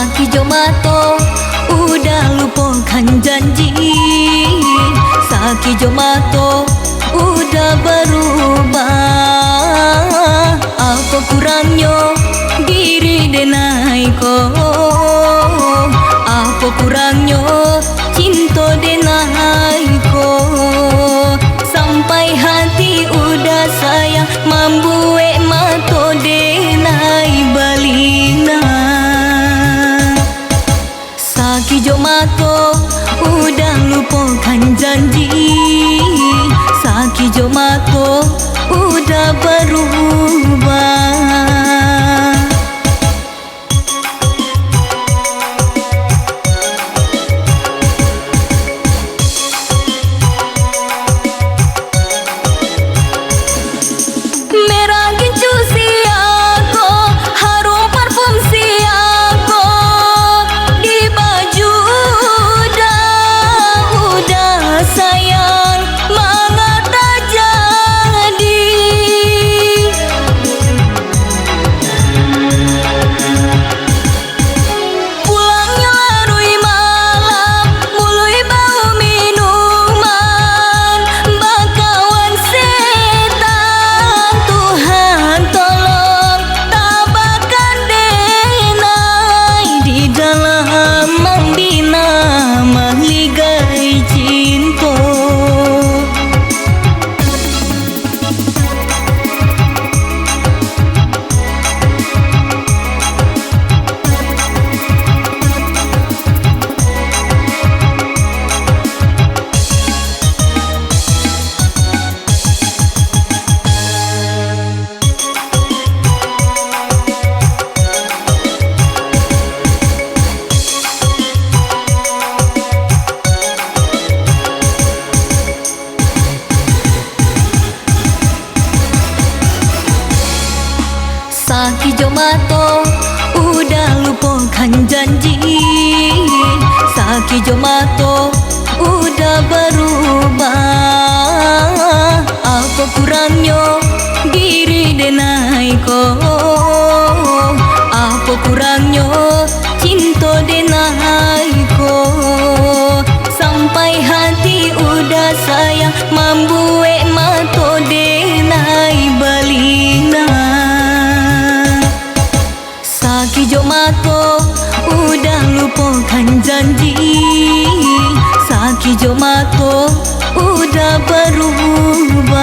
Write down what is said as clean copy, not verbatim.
Saki Jomato udah lupakan janji. Saki Jomato udah berubah. Apa kurangnya diri denai ko? Apa kurangnya cinta denai ko? Sampai hati udah sayang membuat mato denai balina. Saki Jomato udah lupakan janji. Saki Jomato udah berubah. Saki Jomato udah lupakan janji. Saki Jomato udah berubah. Apa kurangnya diri denai ko? Apa kurangnya cinta denai ko? Sampai hati udah sayang membuat mato denai balina. Saki Jomato udah lupakan janji. Saki Jomato udah berubah.